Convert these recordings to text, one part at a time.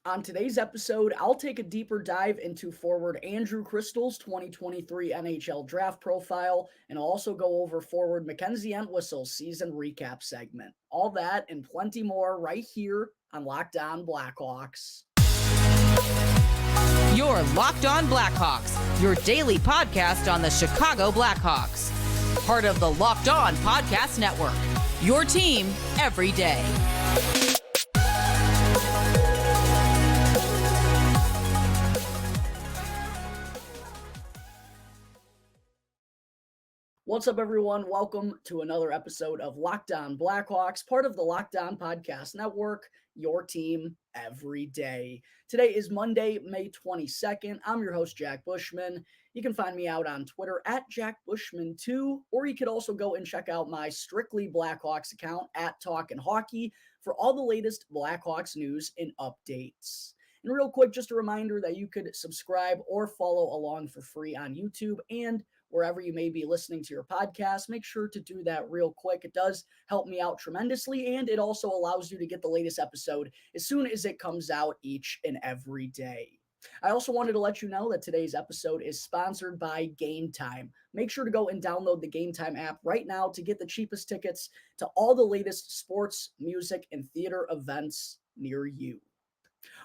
On today's episode, I'll take a deeper dive into forward Andrew Cristall's 2023 NHL Draft Profile, and I'll also go over forward MacKenzie Entwistle's season recap segment. All that and plenty more right here on Locked On Blackhawks. You're Locked On Blackhawks, your daily podcast on the Chicago Blackhawks. Part of the Locked On Podcast Network, your team every day. What's up, everyone? Welcome to another episode of Locked On Blackhawks, part of the Locked On Podcast Network, your team every day. Today is Monday, May 22nd. I'm your host, Jack Bushman. You can find me out on Twitter at JackBushman2, or you could also go and check out my Strictly Blackhawks account at Talkin' Hockey for all the latest Blackhawks news and updates. And real quick, just a reminder that you could subscribe or follow along for free on YouTube and wherever you may be listening to your podcast. Make sure to do that real quick. It does help me out tremendously, and it also allows you to get the latest episode as soon as it comes out each and every day. I also wanted to let you know that today's episode is sponsored by Game Time. Make sure to go and download the Game Time app right now to get the cheapest tickets to all the latest sports, music, and theater events near you.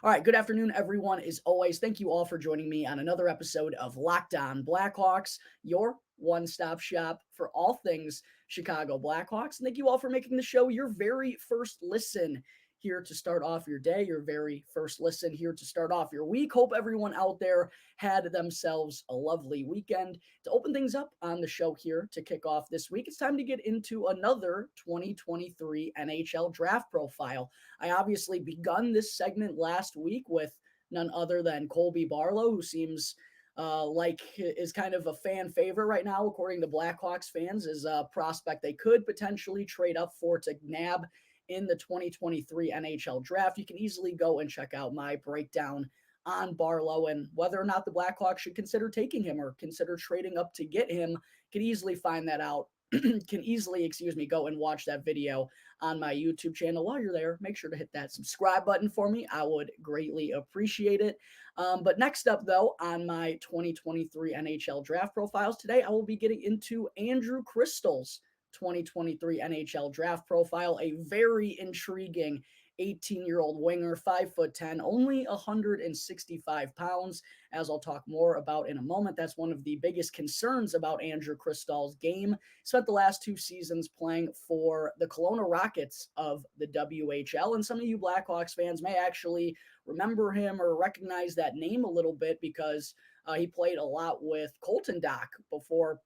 All right, good afternoon, everyone. As always, thank you all for joining me on another episode of Locked On Blackhawks, your one-stop shop for all things Chicago Blackhawks. And thank you all for making the show your very first listen here to start off your day, your very first listen here to start off your week. Hope everyone out there had themselves a lovely weekend. To open things up on the show here to kick off this week, it's time to get into another 2023 NHL Draft Profile. I obviously begun this segment last week with none other than Colby Barlow, who seems like is kind of a fan favorite right now, according to Blackhawks fans, is a prospect they could potentially trade up for to nab in the 2023 NHL Draft. You can easily go and check out my breakdown on Barlow and whether or not the Blackhawks should consider taking him or consider trading up to get him. Can easily find that out. Can easily, go and watch that video on my YouTube channel. While you're there, make sure to hit that subscribe button for me. I would greatly appreciate it. But next up, though, on my 2023 NHL Draft Profiles today, I will be getting into Andrew Cristall's 2023 NHL Draft Profile, a very intriguing 18-year-old winger, 5'10", only 165 pounds, as I'll talk more about in a moment. That's one of the biggest concerns about Andrew Cristall's game. Spent the last two seasons playing for the Kelowna Rockets of the WHL, and some of you Blackhawks fans may actually remember him or recognize that name a little bit because he played a lot with Colton Dock before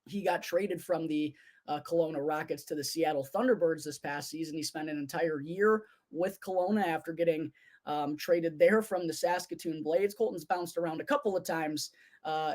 he got traded from the Kelowna Rockets to the Seattle Thunderbirds this past season. He spent an entire year with Kelowna after getting traded there from the Saskatoon Blades. Colton's bounced around a couple of times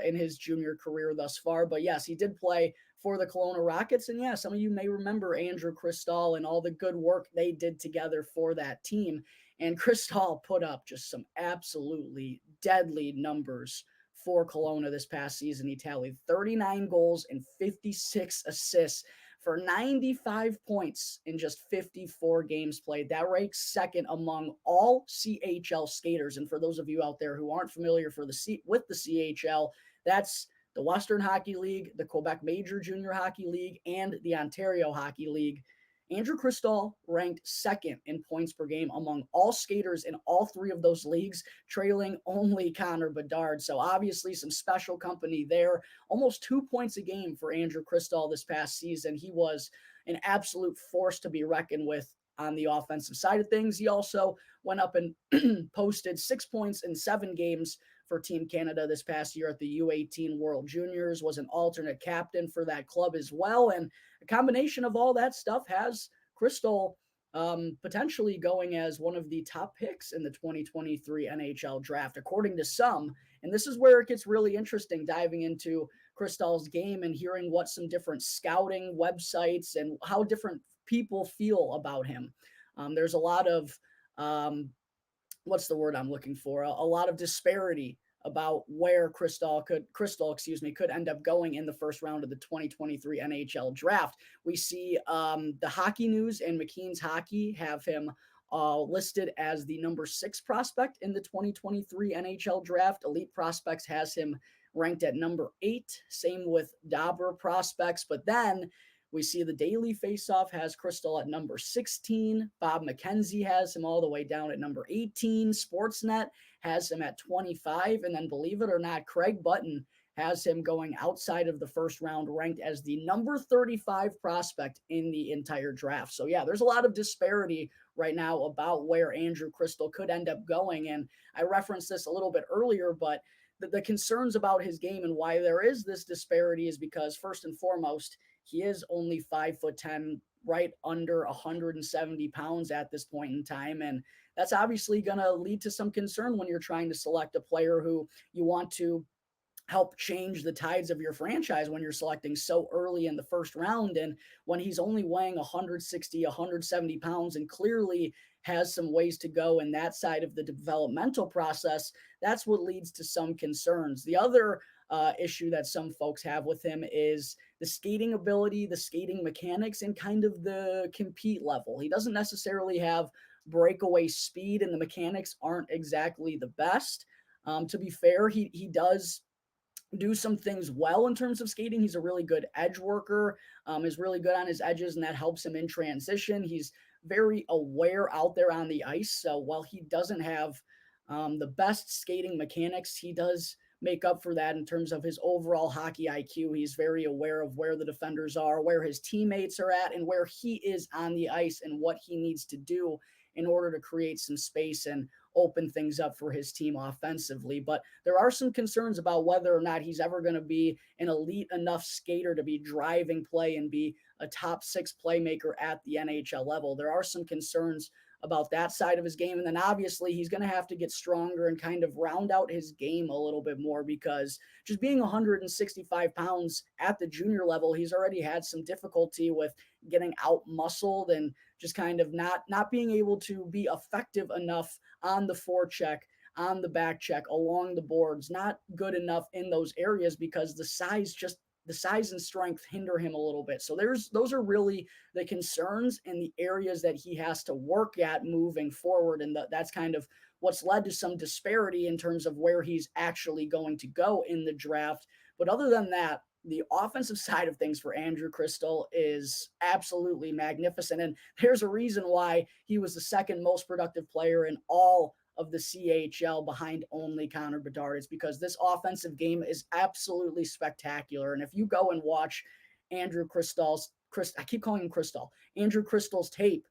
in his junior career thus far. But yes, he did play for the Kelowna Rockets. And yeah, some of you may remember Andrew Cristall and all the good work they did together for that team. And Cristall put up just some absolutely deadly numbers for Kelowna this past season. He tallied 39 goals and 56 assists for 95 points in just 54 games played. That ranks second among all CHL skaters. And for those of you out there who aren't familiar with the CHL, that's the Western Hockey League, the Quebec Major Junior Hockey League, and the Ontario Hockey League. Andrew Cristall ranked second in points per game among all skaters in all three of those leagues, trailing only Connor Bedard. So obviously some special company there. Almost 2 points a game for Andrew Cristall this past season. He was an absolute force to be reckoned with on the offensive side of things. He also went up and posted 6 points in 7 games for Team Canada this past year at the U18 World Juniors, was an alternate captain for that club as well. And a combination of all that stuff has Cristall potentially going as one of the top picks in the 2023 NHL Draft, according to some. And this is where it gets really interesting, diving into Cristall's game and hearing what some different scouting websites and how different people feel about him. There's a lot of what's the word I'm looking for? A lot of disparity about where Cristall could end up going in the first round of the 2023 NHL Draft. We see the Hockey News and McKeen's Hockey have him listed as the number 6 prospect in the 2023 NHL Draft. Elite Prospects has him ranked at number 8. Same with Dobber Prospects. But then we see the Daily Faceoff has Cristall at number 16. Bob MacKenzie has him all the way down at number 18. Sportsnet has him at 25. And then, believe it or not, Craig Button has him going outside of the first round, ranked as the number 35 prospect in the entire draft. So yeah, there's a lot of disparity right now about where Andrew Cristall could end up going. And I referenced this a little bit earlier, but the concerns about his game and why there is this disparity is because, first and foremost, he is only 5'10", right under 170 pounds at this point in time. And that's obviously going to lead to some concern when you're trying to select a player who you want to help change the tides of your franchise when you're selecting so early in the first round. And when he's only weighing 160, 170 pounds and clearly has some ways to go in that side of the developmental process, that's what leads to some concerns. The other issue that some folks have with him is the skating ability, the skating mechanics, and kind of the compete level. He doesn't necessarily have breakaway speed, and the mechanics aren't exactly the best. To be fair, he does do some things well in terms of skating. He's a really good edge worker, is really good on his edges, and that helps him in transition. He's very aware out there on the ice. So while he doesn't have the best skating mechanics, he does make up for that in terms of his overall hockey IQ. He's very aware of where the defenders are, where his teammates are at, and where he is on the ice and what he needs to do in order to create some space and open things up for his team offensively. But there are some concerns about whether or not he's ever going to be an elite enough skater to be driving play and be a top 6 playmaker at the NHL level. There are some concerns about that side of his game. And then obviously he's going to have to get stronger and kind of round out his game a little bit more, because just being 165 pounds at the junior level, he's already had some difficulty with getting out muscled and just kind of not being able to be effective enough on the forecheck, on the back check, along the boards, not good enough in those areas because the size and strength hinder him a little bit. So those are really the concerns and the areas that he has to work at moving forward. And that's kind of what's led to some disparity in terms of where he's actually going to go in the draft. But other than that, the offensive side of things for Andrew Cristall is absolutely magnificent. And there's a reason why he was the second most productive player in all of the CHL behind only Connor Bedard. It's because this offensive game is absolutely spectacular. And if you go and watch Andrew Cristall's tape,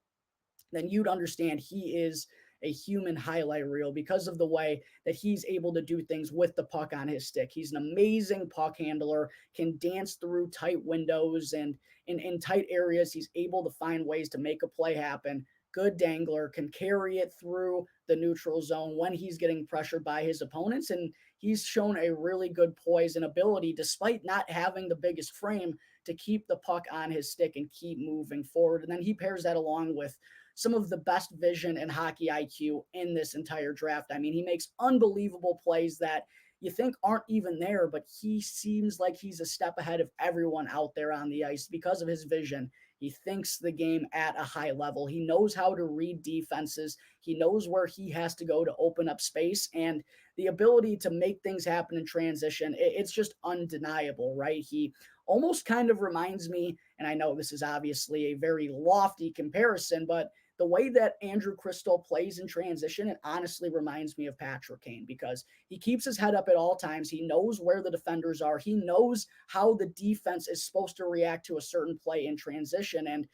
then you'd understand he is a human highlight reel because of the way that he's able to do things with the puck on his stick. He's an amazing puck handler, can dance through tight windows, and in tight areas, he's able to find ways to make a play happen. Good dangler, can carry it through the neutral zone when he's getting pressured by his opponents. And he's shown a really good poise and ability, despite not having the biggest frame, to keep the puck on his stick and keep moving forward. And then he pairs that along with some of the best vision and hockey IQ in this entire draft. I mean, he makes unbelievable plays that you think aren't even there, but he seems like he's a step ahead of everyone out there on the ice because of his vision. He thinks the game at a high level. He knows how to read defenses. He knows where he has to go to open up space, and the ability to make things happen in transition, it's just undeniable, right? He almost kind of reminds me, and I know this is obviously a very lofty comparison, but the way that Andrew Cristall plays in transition, it honestly reminds me of Patrick Kane, because he keeps his head up at all times. He knows where the defenders are. He knows how the defense is supposed to react to a certain play in transition. And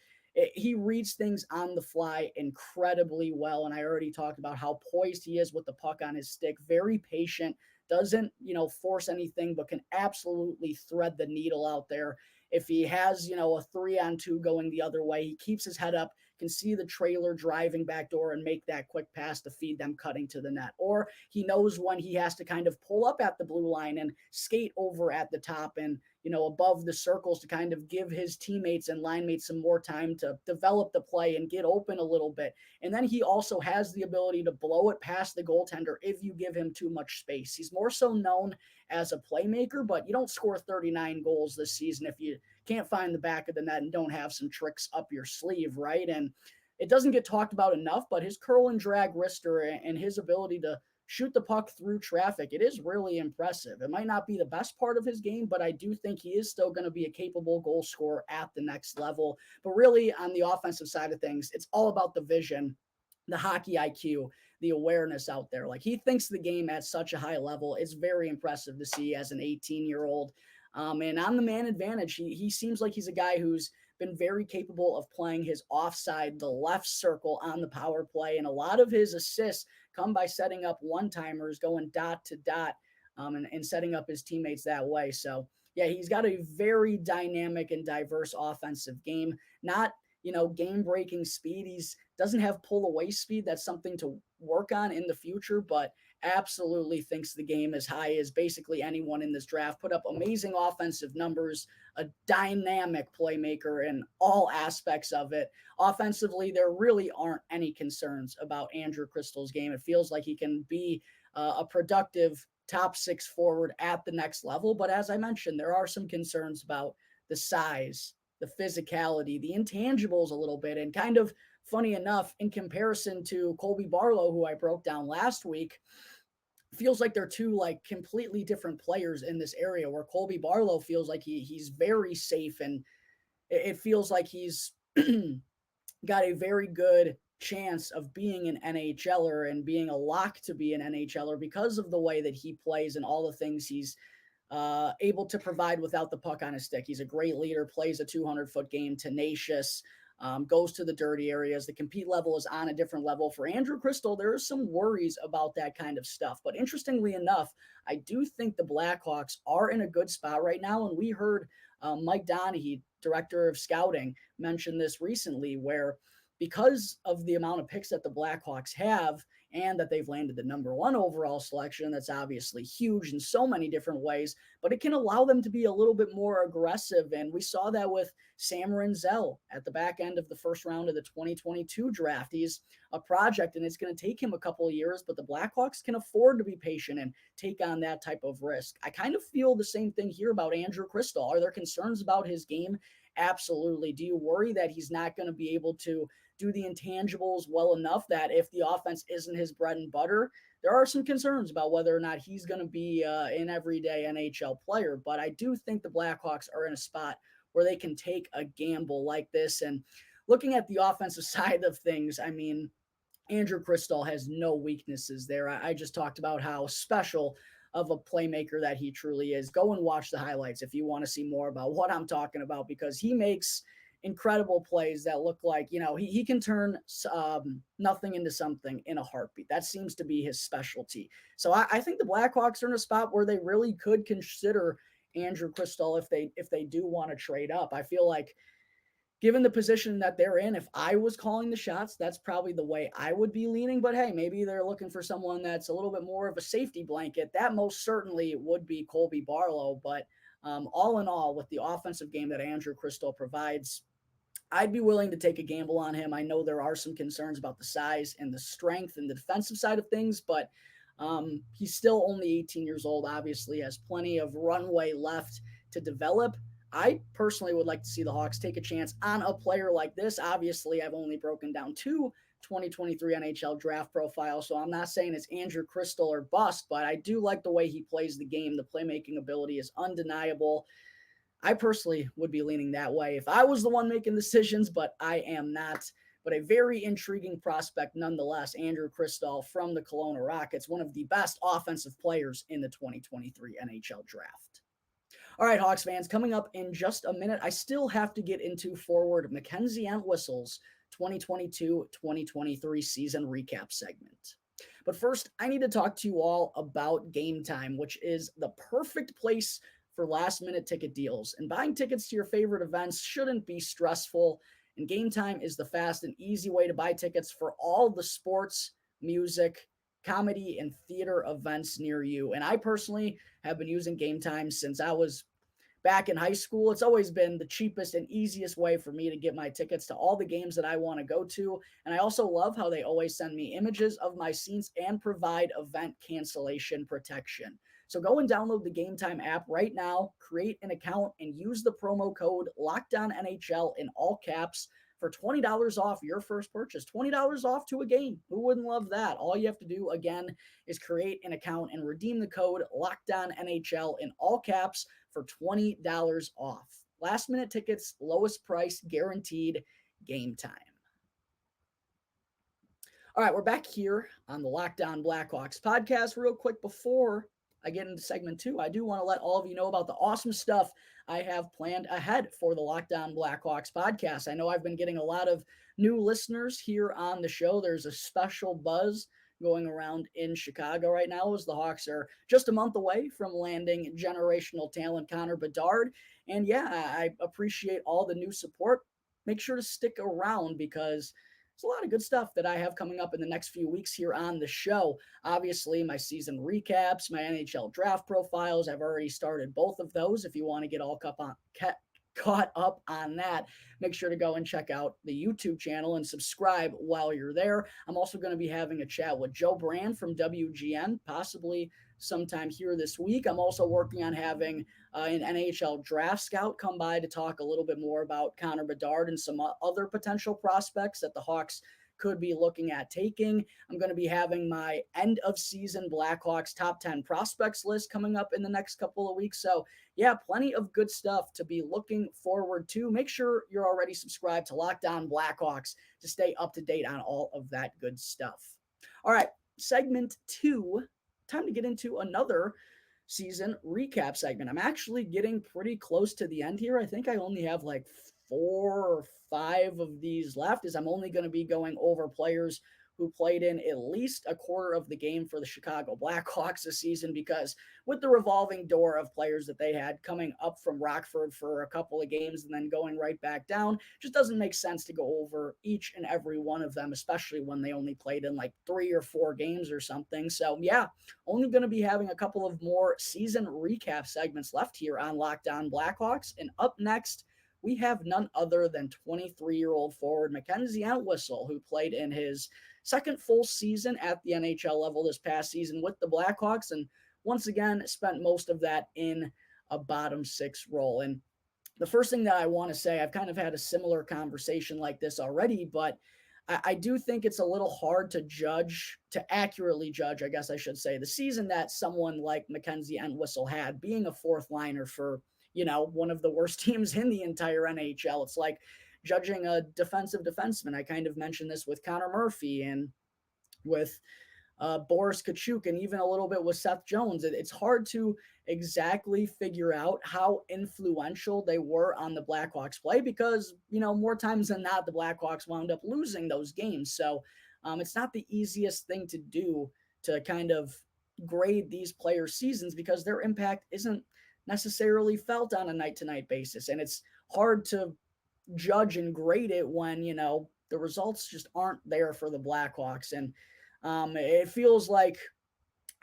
he reads things on the fly incredibly well. And I already talked about how poised he is with the puck on his stick, very patient, doesn't, force anything, but can absolutely thread the needle out there. If he has, a 3-on-2 going the other way, he keeps his head up, can see the trailer driving back door and make that quick pass to feed them cutting to the net. Or he knows when he has to kind of pull up at the blue line and skate over at the top and, above the circles to kind of give his teammates and line mates some more time to develop the play and get open a little bit. And then he also has the ability to blow it past the goaltender if you give him too much space. He's more so known as a playmaker, but you don't score 39 goals this season if you can't find the back of the net and don't have some tricks up your sleeve, right? And it doesn't get talked about enough, but his curl and drag wrister and his ability to shoot the puck through traffic, it is really impressive. It might not be the best part of his game, but I do think he is still going to be a capable goal scorer at the next level. But really, on the offensive side of things, it's all about the vision, the hockey IQ, the awareness out there. Like, he thinks the game at such a high level. It's very impressive to see as an 18-year-old. And on the man advantage, he seems like he's a guy who's been very capable of playing his offside, the left circle on the power play. And a lot of his assists come by setting up one-timers, going dot to dot, and setting up his teammates that way. So, yeah, he's got a very dynamic and diverse offensive game. Not, game-breaking speed. He's doesn't have pull-away speed. That's something to work on in the future, but absolutely thinks the game as high as basically anyone in this draft. Put up amazing offensive numbers, a dynamic playmaker in all aspects of it. Offensively, there really aren't any concerns about Andrew Cristall's game. It feels like he can be a productive top six forward at the next level. But as I mentioned, there are some concerns about the size, the physicality, the intangibles a little bit. And kind of funny enough, in comparison to Colby Barlow, who I broke down last week, feels like they're two completely different players in this area, where Colby Barlow feels like he's very safe, and it feels like he's got a very good chance of being an NHLer and being a lock to be an NHLer because of the way that he plays and all the things he's able to provide without the puck on his stick. He's a great leader, plays a 200-foot game, tenacious, goes to the dirty areas. The compete level is on a different level. For Andrew Cristall, there are some worries about that kind of stuff. But interestingly enough, I do think the Blackhawks are in a good spot right now. And we heard Mike Donahue, director of scouting, mention this recently, where because of the amount of picks that the Blackhawks have and that they've landed the number 1 overall selection, that's obviously huge in so many different ways, but it can allow them to be a little bit more aggressive. And we saw that with Sam Renzel at the back end of the first round of the 2022 draft. He's a project, and it's going to take him a couple of years, but the Blackhawks can afford to be patient and take on that type of risk. I kind of feel the same thing here about Andrew Cristall. Are there concerns about his game? Absolutely. Do you worry that he's not going to be able to do the intangibles well enough that if the offense isn't his bread and butter, there are some concerns about whether or not he's going to be an everyday NHL player? But I do think the Blackhawks are in a spot where they can take a gamble like this. And looking at the offensive side of things, I mean, Andrew Cristall has no weaknesses there. I just talked about how special of a playmaker that he truly is. Go and watch the highlights if you want to see more about what I'm talking about, because he makes incredible plays that look like, he can turn nothing into something in a heartbeat. That seems to be his specialty. So I think the Blackhawks are in a spot where they really could consider Andrew Cristall if they do want to trade up. I feel like, given the position that they're in, if I was calling the shots, that's probably the way I would be leaning. But hey, maybe they're looking for someone that's a little bit more of a safety blanket. That most certainly would be Colby Barlow. But all in all, with the offensive game that Andrew Cristall provides, I'd be willing to take a gamble on him. I know there are some concerns about the size and the strength and the defensive side of things, but he's still only 18 years old, obviously has plenty of runway left to develop. I personally would like to see the Hawks take a chance on a player like this. Obviously, I've only broken down 2 2023 NHL Draft Profile, so I'm not saying it's Andrew Cristall or bust, but I do like the way he plays the game. The playmaking ability is undeniable. I personally would be leaning that way if I was the one making decisions, but I am not. But a very intriguing prospect nonetheless, Andrew Cristall from the Kelowna Rockets, one of the best offensive players in the 2023 NHL Draft. All right, Hawks fans, coming up in just a minute, I still have to get into forward MacKenzie Entwistle's 2022-2023 season recap segment. But first, I need to talk to you all about Game Time, which is the perfect place for last-minute ticket deals. And buying tickets to your favorite events shouldn't be stressful. And Game Time is the fast and easy way to buy tickets for all the sports, music, comedy, and theater events near you. And I personally have been using Game Time since I was back in high school. It's always been the cheapest and easiest way for me to get my tickets to all the games that I want to go to. And I also love how they always send me images of my seats and provide event cancellation protection. So go and download the Game Time app right now, create an account, and use the promo code LOCKEDONNHL in all caps. for $20 off your first purchase. $20 off to a game. Who wouldn't love that? All you have to do, again, is create an account and redeem the code LOCKEDONNHL in all caps for $20 off. Last minute tickets, lowest price guaranteed, game time. All right, we're back here on the Locked On Blackhawks podcast. Real quick before I get into segment 2, I do want to let all of you know about the awesome stuff I have planned ahead for the Locked On Blackhawks podcast. I know I've been getting a lot of new listeners here on the show. There's a special buzz going around in Chicago right now as the Hawks are just a month away from landing generational talent Connor Bedard. And yeah, I appreciate all the new support. Make sure to stick around because there's a lot of good stuff that I have coming up in the next few weeks here on the show. Obviously, my season recaps, my NHL Draft Profiles. I've already started both of those. If you want to get all caught up on that, make sure to go and check out the YouTube channel and subscribe while you're there. I'm also going to be having a chat with Joe Brand from WGN, possibly sometime here this week. I'm also working on having an NHL draft scout come by to talk a little bit more about Connor Bedard and some other potential prospects that the Hawks could be looking at taking. I'm going to be having my end of season Blackhawks top 10 prospects list coming up in the next couple of weeks. So yeah, plenty of good stuff to be looking forward to. Make sure you're already subscribed to Locked On Blackhawks to stay up to date on all of that good stuff. All right, segment 2, time to get into another season recap segment. I'm actually getting pretty close to the end here. I think I only have like 4 or 5 of these left, as I'm only going to be going over players who played in at least a quarter of the game for the Chicago Blackhawks this season, because with the revolving door of players that they had coming up from Rockford for a couple of games and then going right back down, just doesn't make sense to go over each and every one of them, especially when they only played in like 3 or 4 games or something. So yeah, only going to be having a couple of more season recap segments left here on Locked On Blackhawks. And up next, we have none other than 23-year-old forward MacKenzie Entwistle, who played in his second full season at the NHL level this past season with the Blackhawks, and once again spent most of that in a bottom 6 role. And the first thing that I want to say, I've kind of had a similar conversation like this already, but I do think it's a little hard to accurately judge, I guess I should say, the season that someone like MacKenzie Entwistle had, being a fourth liner for, one of the worst teams in the entire NHL. It's like judging a defensive defenseman. I kind of mentioned this with Connor Murphy and with Boris Kachuk, and even a little bit with Seth Jones. It's hard to exactly figure out how influential they were on the Blackhawks play because, more times than not, the Blackhawks wound up losing those games. So it's not the easiest thing to do to kind of grade these players' seasons because their impact isn't necessarily felt on a night-to-night basis. And it's hard to judge and grade it when, the results just aren't there for the Blackhawks. And it feels like,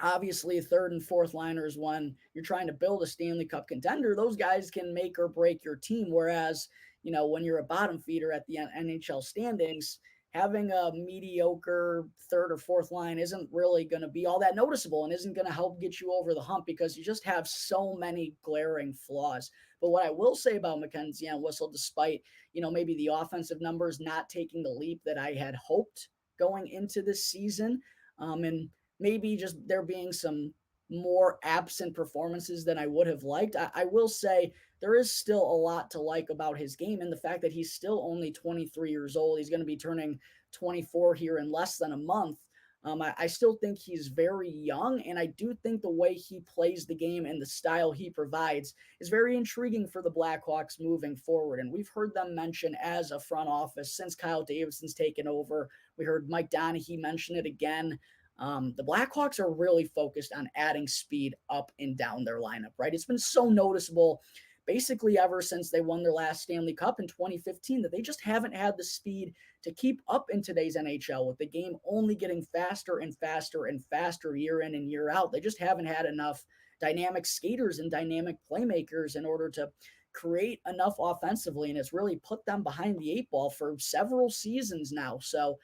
obviously, third and fourth liners, when you're trying to build a Stanley Cup contender, those guys can make or break your team. Whereas, when you're a bottom feeder at the NHL standings, having a mediocre third or fourth line isn't really going to be all that noticeable and isn't going to help get you over the hump because you just have so many glaring flaws. But what I will say about MacKenzie Entwistle, despite, maybe the offensive numbers not taking the leap that I had hoped going into this season, and maybe just there being some more absent performances than I would have liked, I will say there is still a lot to like about his game, and the fact that he's still only 23 years old. He's going to be turning 24 here in less than a month. I still think he's very young, and I do think the way he plays the game and the style he provides is very intriguing for the Blackhawks moving forward. And we've heard them mention as a front office since Kyle Davidson's taken over. We heard Mike Donaghy mention it again. The Blackhawks are really focused on adding speed up and down their lineup, right? It's been so noticeable basically ever since they won their last Stanley Cup in 2015 that they just haven't had the speed to keep up in today's NHL, with the game only getting faster and faster and faster year in and year out. They just haven't had enough dynamic skaters and dynamic playmakers in order to create enough offensively, and it's really put them behind the 8 ball for several seasons now. So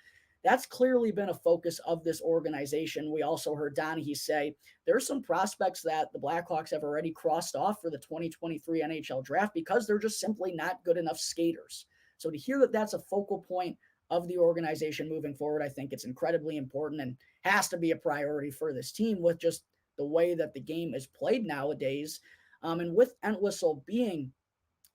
that's clearly been a focus of this organization. We also heard Donaghy say there's some prospects that the Blackhawks have already crossed off for the 2023 NHL draft because they're just simply not good enough skaters. So to hear that that's a focal point of the organization moving forward, I think it's incredibly important and has to be a priority for this team with just the way that the game is played nowadays. And with Entwistle being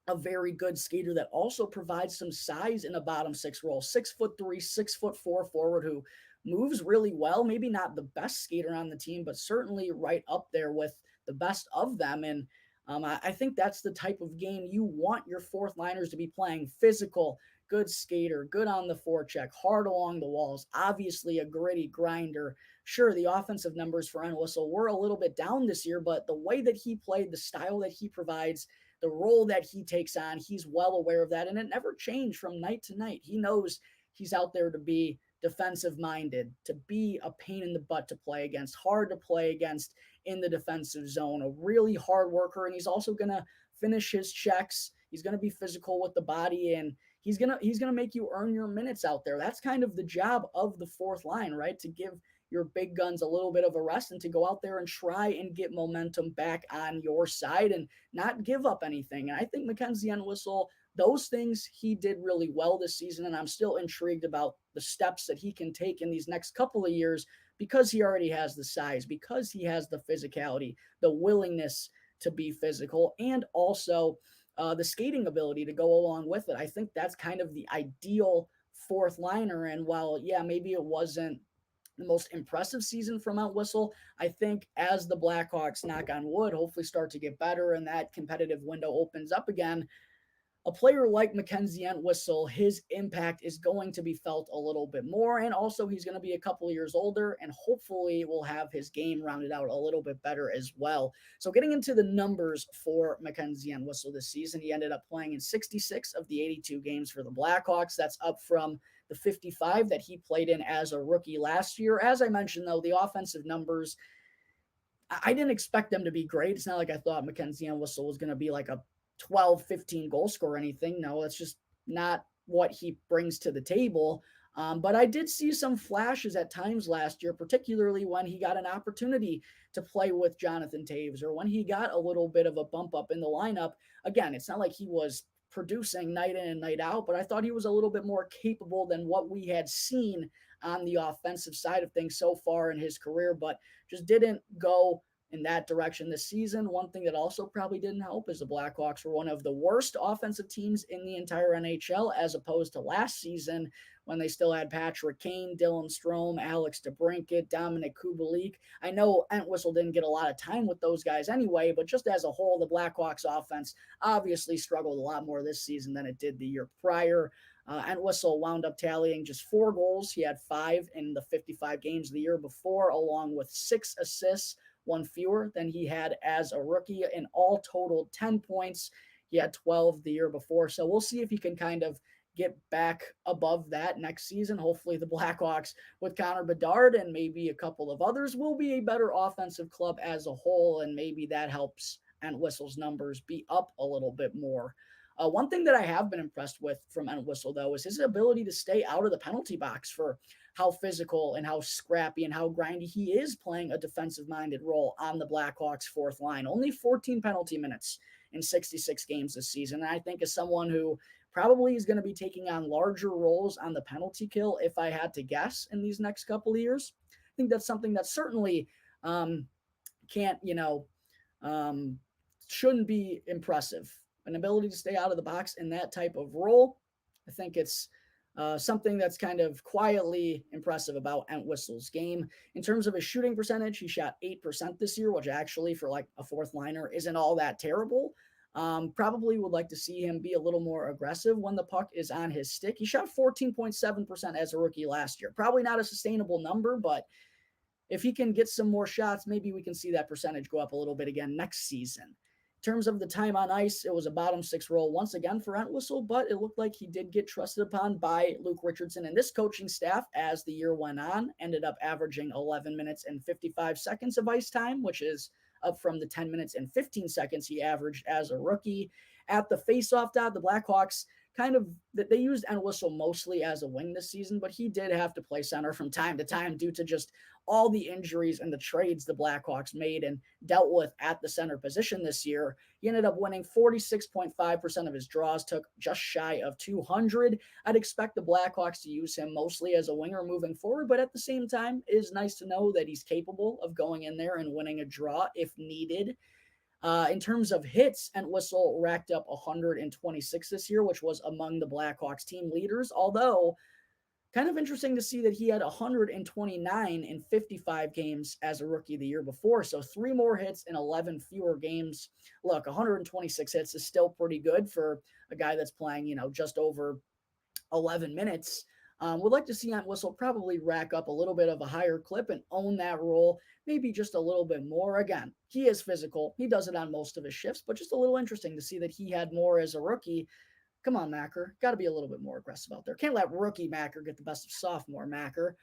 a very good skater that also provides some size in a bottom six role, 6'3", 6'4" forward who moves really well. Maybe not the best skater on the team, but certainly right up there with the best of them. And I think that's the type of game you want your fourth liners to be playing: physical, good skater, good on the forecheck, hard along the walls, obviously a gritty grinder. Sure, the offensive numbers for Entwistle were a little bit down this year, but the way that he played, the style that he provides, the role that he takes on, he's well aware of that, and it never changed from night to night. He knows he's out there to be defensive minded, to be a pain in the butt to play against, hard to play against in the defensive zone, a really hard worker, and he's also going to finish his checks. He's going to be physical with the body, and he's going to make you earn your minutes out there. That's kind of the job of the fourth line, right? To give your big guns a little bit of a rest and to go out there and try and get momentum back on your side and not give up anything. And I think MacKenzie Entwistle, those things he did really well this season, and I'm still intrigued about the steps that he can take in these next couple of years because he already has the size, because he has the physicality, the willingness to be physical, and also the skating ability to go along with it. I think that's kind of the ideal fourth liner. And while, yeah, maybe it wasn't the most impressive season from Entwistle, I think as the Blackhawks, knock on wood, hopefully start to get better and that competitive window opens up again, a player like MacKenzie Entwistle, his impact is going to be felt a little bit more. And also he's going to be a couple of years older and hopefully will have his game rounded out a little bit better as well. So getting into the numbers for MacKenzie Entwistle this season, he ended up playing in 66 of the 82 games for the Blackhawks. That's up from the 55 that he played in as a rookie last year. As I mentioned, though, the offensive numbers, I didn't expect them to be great. It's not like I thought MacKenzie Entwistle was going to be like a 12, 15 goal scorer or anything. No, that's just not what he brings to the table. But I did see some flashes at times last year, particularly when he got an opportunity to play with Jonathan Toews or when he got a little bit of a bump up in the lineup. Again, it's not like he was producing night in and night out, but I thought he was a little bit more capable than what we had seen on the offensive side of things so far in his career, but just didn't go in that direction this season. One thing that also probably didn't help is the Blackhawks were one of the worst offensive teams in the entire NHL as opposed to last season when they still had Patrick Kane, Dylan Strome, Alex DeBrincat, Dominic Kubalik. I know Entwistle didn't get a lot of time with those guys anyway, but just as a whole, the Blackhawks offense obviously struggled a lot more this season than it did the year prior. Entwistle wound up tallying just 4 goals. He had 5 in the 55 games the year before, along with 6 assists, 1 fewer than he had as a rookie, and all totaled 10 points. He had 12 the year before. So we'll see if he can kind of get back above that next season. Hopefully the Blackhawks with Connor Bedard and maybe a couple of others will be a better offensive club as a whole, and maybe that helps Entwistle's numbers be up a little bit more. One thing that I have been impressed with from Entwistle, though, is his ability to stay out of the penalty box for how physical and how scrappy and how grindy he is playing a defensive-minded role on the Blackhawks' fourth line. Only 14 penalty minutes in 66 games this season. And I think as someone who probably is going to be taking on larger roles on the penalty kill, if I had to guess, in these next couple of years, I think that's something that certainly can't, shouldn't be impressive. An ability to stay out of the box in that type of role, I think it's something that's kind of quietly impressive about Entwistle's game. In terms of his shooting percentage, he shot 8% this year, which actually for like a fourth liner isn't all that terrible. Probably would like to see him be a little more aggressive when the puck is on his stick. He shot 14.7% as a rookie last year. Probably not a sustainable number, but if he can get some more shots, maybe we can see that percentage go up a little bit again next season. In terms of the time on ice, it was a bottom 6 role once again for Entwistle, but it looked like he did get trusted upon by Luke Richardson and this coaching staff as the year went on. Ended up averaging 11 minutes and 55 seconds of ice time, which is up from the 10 minutes and 15 seconds he averaged as a rookie. At the faceoff dot, the Blackhawks they used Entwistle mostly as a wing this season, but he did have to play center from time to time due to just all the injuries and the trades the Blackhawks made and dealt with at the center position this year, he ended up winning 46.5% of his draws, took just shy of 200. I'd expect the Blackhawks to use him mostly as a winger moving forward, but at the same time, it is nice to know that he's capable of going in there and winning a draw if needed. In terms of hits, Entwistle racked up 126 this year, which was among the Blackhawks team leaders, although kind of interesting to see that he had 129 in 55 games as a rookie the year before. So 3 more hits in 11 fewer games. Look, 126 hits is still pretty good for a guy that's playing, just over 11 minutes. Would like to see Entwistle probably rack up a little bit of a higher clip and own that role, maybe just a little bit more. Again, he is physical. He does it on most of his shifts, but just a little interesting to see that he had more as a rookie. Come on, Macker. Got to be a little bit more aggressive out there. Can't let rookie Macker get the best of sophomore Macker.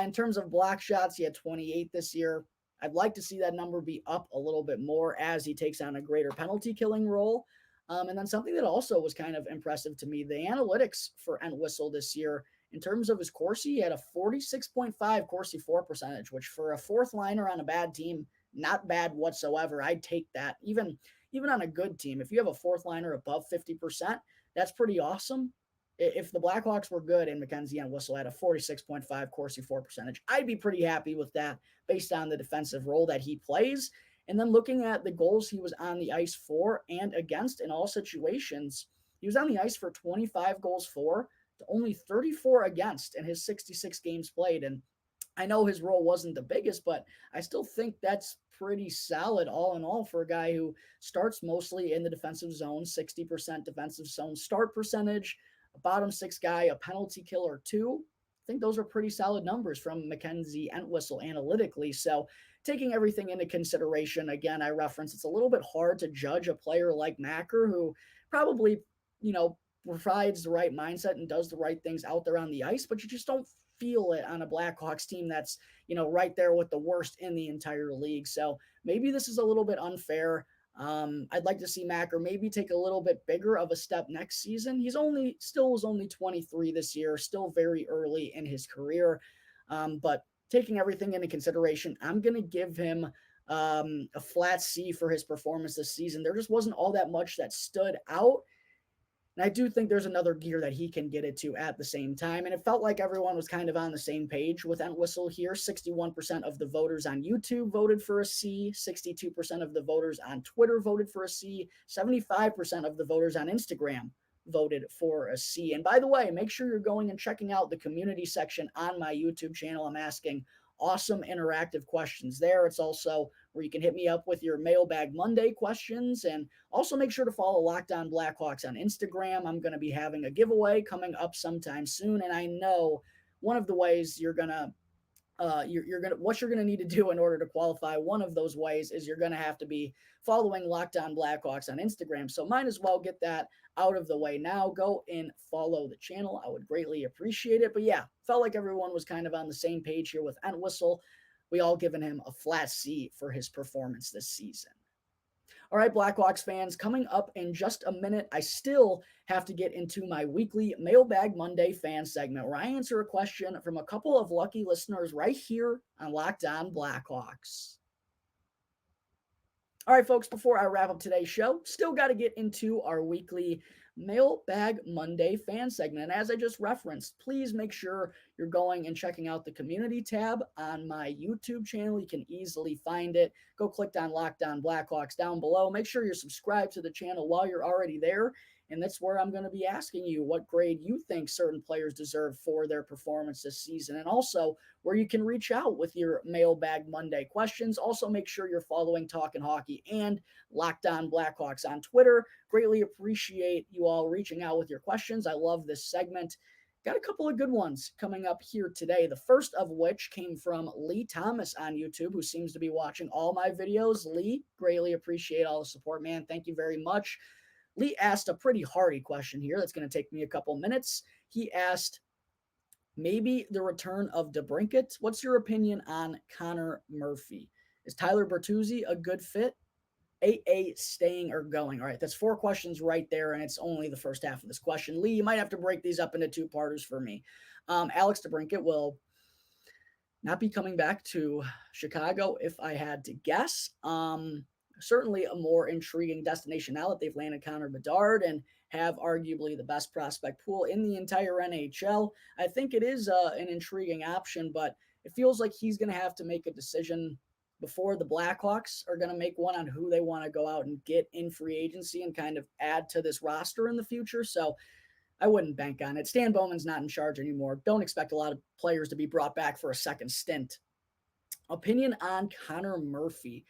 In terms of block shots, he had 28 this year. I'd like to see that number be up a little bit more as he takes on a greater penalty killing role. And then something that also was kind of impressive to me, the analytics for Entwistle this year, in terms of his Corsi, he had a 46.5 Corsi for percentage, which for a fourth liner on a bad team, not bad whatsoever. I'd take that. Even on a good team, if you have a fourth liner above 50%, that's pretty awesome. If the Blackhawks were good and MacKenzie Entwistle had a 46.5 Corsi for percentage, I'd be pretty happy with that based on the defensive role that he plays. And then looking at the goals he was on the ice for and against in all situations, he was on the ice for 25 goals for to only 34 against in his 66 games played. And I know his role wasn't the biggest, but I still think that's pretty solid all in all for a guy who starts mostly in the defensive zone, 60% defensive zone start percentage, a bottom 6 guy, a penalty killer too. I think those are pretty solid numbers from MacKenzie Entwistle analytically. So taking everything into consideration, again, I reference it's a little bit hard to judge a player like Macker who probably, provides the right mindset and does the right things out there on the ice, but you just don't feel it on a Blackhawks team that's, right there with the worst in the entire league. So maybe this is a little bit unfair. I'd like to see Macker maybe take a little bit bigger of a step next season. He was only 23 this year, still very early in his career. But taking everything into consideration, I'm going to give him a flat C for his performance this season. There just wasn't all that much that stood out. And I do think there's another gear that he can get it to at the same time. And it felt like everyone was kind of on the same page with Entwistle here. 61% of the voters on YouTube voted for a C. 62% of the voters on Twitter voted for a C. 75% of the voters on Instagram voted for a C. And by the way, make sure you're going and checking out the community section on my YouTube channel. I'm asking awesome interactive questions there. It's also where you can hit me up with your Mailbag Monday questions, and also make sure to follow Locked On Blackhawks on Instagram. I'm going to be having a giveaway coming up sometime soon, and I know one of the ways what you're gonna need to do in order to qualify. One of those ways is you're gonna have to be following Locked On Blackhawks on Instagram. So might as well get that out of the way now. Go and follow the channel. I would greatly appreciate it. But yeah, felt like everyone was kind of on the same page here with Entwistle. We all given him a flat C for his performance this season. All right, Blackhawks fans, coming up in just a minute, I still have to get into my weekly Mailbag Monday fan segment where I answer a question from a couple of lucky listeners right here on Locked On Blackhawks. All right, folks, before I wrap up today's show, still got to get into our weekly Mailbag Monday fan segment. And as I just referenced, please make sure you're going and checking out the community tab on my YouTube channel. You can easily find it. Go click on Locked On Blackhawks down below. Make sure you're subscribed to the channel while you're already there. And that's where I'm going to be asking you what grade you think certain players deserve for their performance this season. And also where you can reach out with your Mailbag Monday questions. Also make sure you're following Talkin' Hockey and Locked On Blackhawks on Twitter. Greatly appreciate you all reaching out with your questions. I love this segment. Got a couple of good ones coming up here today. The first of which came from Lee Thomas on YouTube, who seems to be watching all my videos. Lee, greatly appreciate all the support, man. Thank you very much. Lee asked a pretty hearty question here that's going to take me a couple minutes. He asked, maybe the return of DeBrincat. What's your opinion on Connor Murphy? Is Tyler Bertuzzi a good fit? AA staying or going? All right, that's 4 questions right there, and it's only the first half of this question. Lee, you might have to break these up into 2-parters for me. Alex DeBrincat will not be coming back to Chicago if I had to guess. Certainly a more intriguing destination now that they've landed Connor Bedard and have arguably the best prospect pool in the entire NHL. I think it is an intriguing option, but it feels like he's going to have to make a decision before the Blackhawks are going to make one on who they want to go out and get in free agency and kind of add to this roster in the future. So I wouldn't bank on it. Stan Bowman's not in charge anymore. Don't expect a lot of players to be brought back for a second stint. Opinion on Connor Murphy.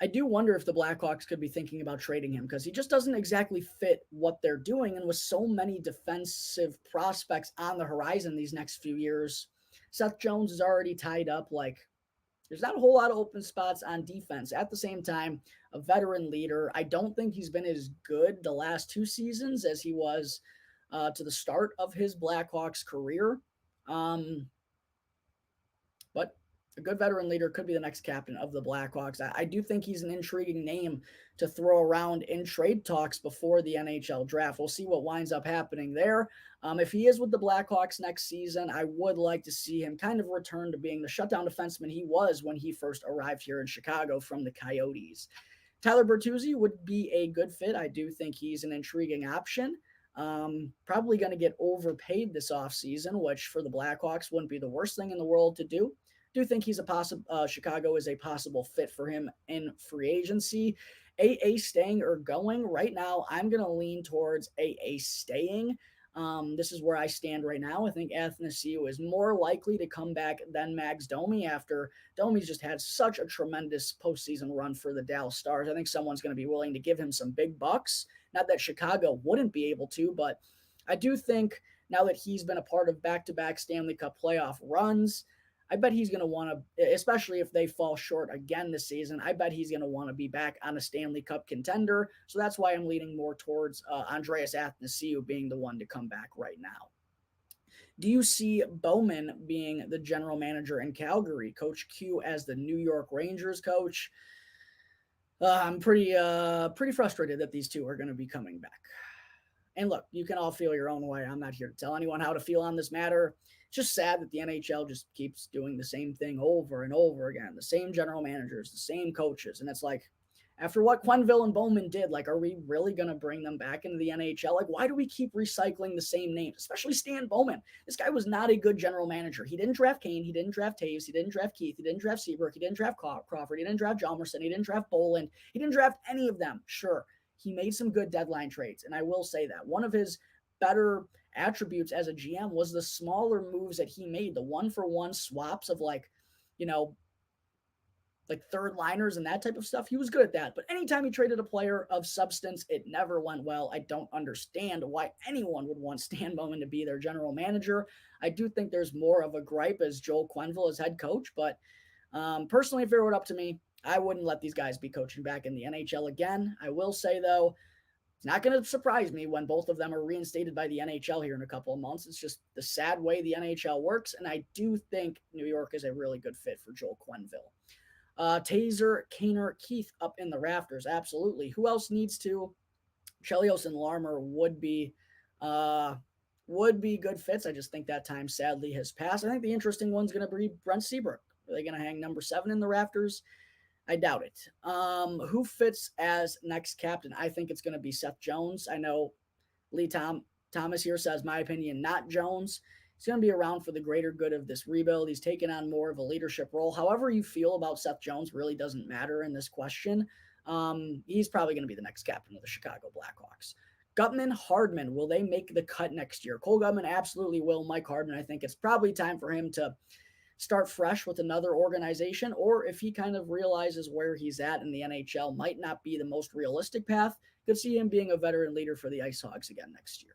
I do wonder if the Blackhawks could be thinking about trading him because he just doesn't exactly fit what they're doing. And with so many defensive prospects on the horizon these next few years, Seth Jones is already tied up. Like, there's not a whole lot of open spots on defense. At the same time, a veteran leader. I don't think he's been as good the last 2 seasons as he was to the start of his Blackhawks career. But a good veteran leader could be the next captain of the Blackhawks. I do think he's an intriguing name to throw around in trade talks before the NHL draft. We'll see what winds up happening there. If he is with the Blackhawks next season, I would like to see him kind of return to being the shutdown defenseman he was when he first arrived here in Chicago from the Coyotes. Tyler Bertuzzi would be a good fit. I do think he's an intriguing option. Probably going to get overpaid this offseason, which for the Blackhawks wouldn't be the worst thing in the world to do. Do think he's a possible Chicago is a possible fit for him in free agency. AA staying or going right now, I'm going to lean towards AA staying. This is where I stand right now. I think Athanasiou is more likely to come back than Max Domi after Domi's just had such a tremendous postseason run for the Dallas Stars. I think someone's going to be willing to give him some big bucks. Not that Chicago wouldn't be able to, but I do think now that he's been a part of back-to-back Stanley Cup playoff runs, I bet he's going to want to, especially if they fall short again this season, I bet he's going to want to be back on a Stanley Cup contender. So that's why I'm leaning more towards Andreas Athanasiou being the one to come back right now. Do you see Bowman being the general manager in Calgary? Coach Q as the New York Rangers coach? I'm pretty frustrated that these two are going to be coming back. And look, you can all feel your own way. I'm not here to tell anyone how to feel on this matter. It's just sad that the NHL just keeps doing the same thing over and over again. The same general managers, the same coaches. And it's like, after what Quenneville and Bowman did, like, are we really going to bring them back into the NHL? Like, why do we keep recycling the same names, especially Stan Bowman? This guy was not a good general manager. He didn't draft Kane. He didn't draft Taves. He didn't draft Keith. He didn't draft Seabrook. He didn't draft Crawford. He didn't draft Hjalmarsson. He didn't draft Boland. He didn't draft any of them. Sure, he made some good deadline trades, and I will say that. One of his better attributes as a GM was the smaller moves that he made, the one-for-one swaps of like third liners and that type of stuff. He was good at that. But anytime he traded a player of substance, it never went well. I don't understand why anyone would want Stan Bowman to be their general manager. I do think there's more of a gripe as Joel Quenneville as head coach. But personally, if it were up to me, I wouldn't let these guys be coaching back in the NHL again. I will say, though, it's not going to surprise me when both of them are reinstated by the NHL here in a couple of months. It's just the sad way the NHL works. And I do think New York is a really good fit for Joel Quenneville. Taser, Kaner, Keith up in the rafters. Absolutely. Who else needs to? Chelios and Larmer would be good fits. I just think that time sadly has passed. I think the interesting one's going to be Brent Seabrook. Are they going to hang number 7 in the rafters? I doubt it. Who fits as next captain? I think it's going to be Seth Jones. I know Lee Thomas here says, my opinion, not Jones. He's going to be around for the greater good of this rebuild. He's taken on more of a leadership role. However you feel about Seth Jones really doesn't matter in this question. He's probably going to be the next captain of the Chicago Blackhawks. Gutman, Hardman, will they make the cut next year? Cole Gutman absolutely will. Mike Hardman, I think it's probably time for him to start fresh with another organization, or if he kind of realizes where he's at in the NHL might not be the most realistic path, could see him being a veteran leader for the Ice Hogs again next year.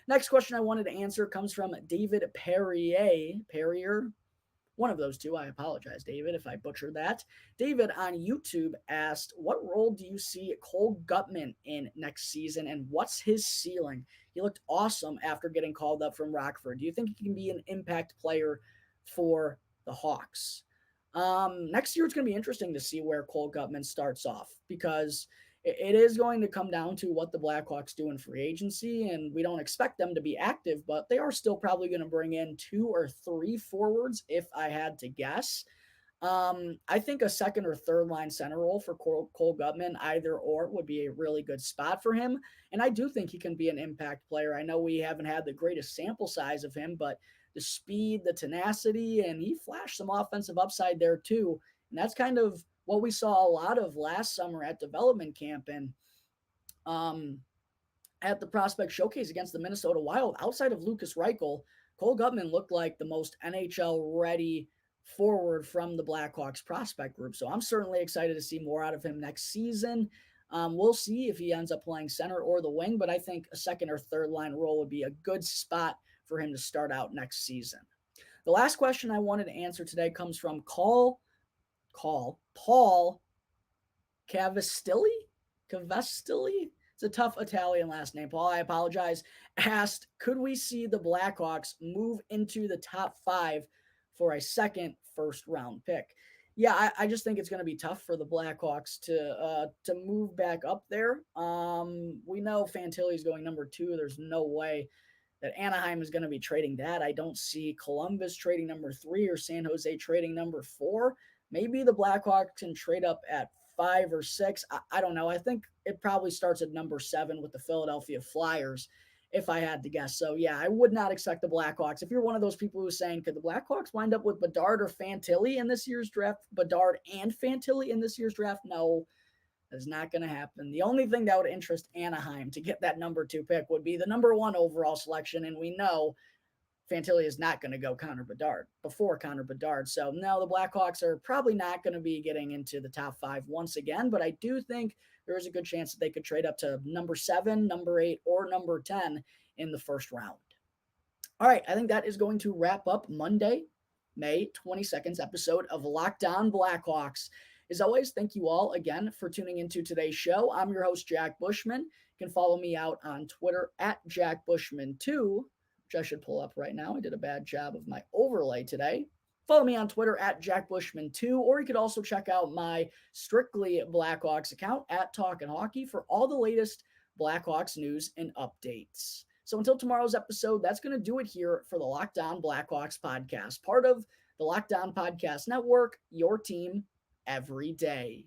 Next question I wanted to answer comes from David Perrier, one of those two. I apologize, David, if I butchered that. David on YouTube asked, what role do you see Cole Gutman in next season, and what's his ceiling? He looked awesome after getting called up from Rockford. Do you think he can be an impact player for the Hawks? Next year, it's going to be interesting to see where Cole Gutman starts off, because it is going to come down to what the Blackhawks do in free agency, and we don't expect them to be active, but they are still probably going to bring in 2 or 3 forwards if I had to guess. I think a second or third line center role for Cole Gutman, either or, would be a really good spot for him. And I do think he can be an impact player. I know we haven't had the greatest sample size of him, but the speed, the tenacity, and he flashed some offensive upside there too. And that's kind of what we saw a lot of last summer at development camp and at the prospect showcase against the Minnesota Wild. Outside of Lucas Reichel, Cole Gutman looked like the most NHL ready forward from the Blackhawks prospect group. So I'm certainly excited to see more out of him next season. We'll see if he ends up playing center or the wing, but I think a second or third line role would be a good spot for him to start out next season. The last question I wanted to answer today comes from Paul Cavestilli. It's a tough Italian last name, Paul. I apologize. Asked, could we see the Blackhawks move into the top 5 for a second first-round pick? Yeah, I just think it's going to be tough for the Blackhawks to move back up there. We know Fantilli is going number 2. There's no way that Anaheim is going to be trading that. I don't see Columbus trading number 3 or San Jose trading number 4. Maybe the Blackhawks can trade up at 5 or 6. I don't know. I think it probably starts at number 7 with the Philadelphia Flyers, if I had to guess. So, yeah, I would not expect the Blackhawks. If you're one of those people who's saying, could the Blackhawks wind up with Bedard or Fantilli in this year's draft? Bedard and Fantilli in this year's draft? No, that's not going to happen. The only thing that would interest Anaheim to get that number 2 pick would be the number 1 overall selection, and we know Fantilli is not going to go before Connor Bedard. So, no, the Blackhawks are probably not going to be getting into the top 5 once again, but I do think there is a good chance that they could trade up to number 7, number 8, or number 10 in the first round. All right, I think that is going to wrap up Monday, May 22nd's episode of Locked On Blackhawks. As always, thank you all again for tuning into today's show. I'm your host, Jack Bushman. You can follow me out on Twitter at JackBushman2, which I should pull up right now. I did a bad job of my overlay today. Follow me on Twitter at JackBushman2, or you could also check out my Strictly Blackhawks account at Talkin' Hockey for all the latest Blackhawks news and updates. So until tomorrow's episode, that's going to do it here for the Locked On Blackhawks podcast, part of the Locked On Podcast Network, your team every day.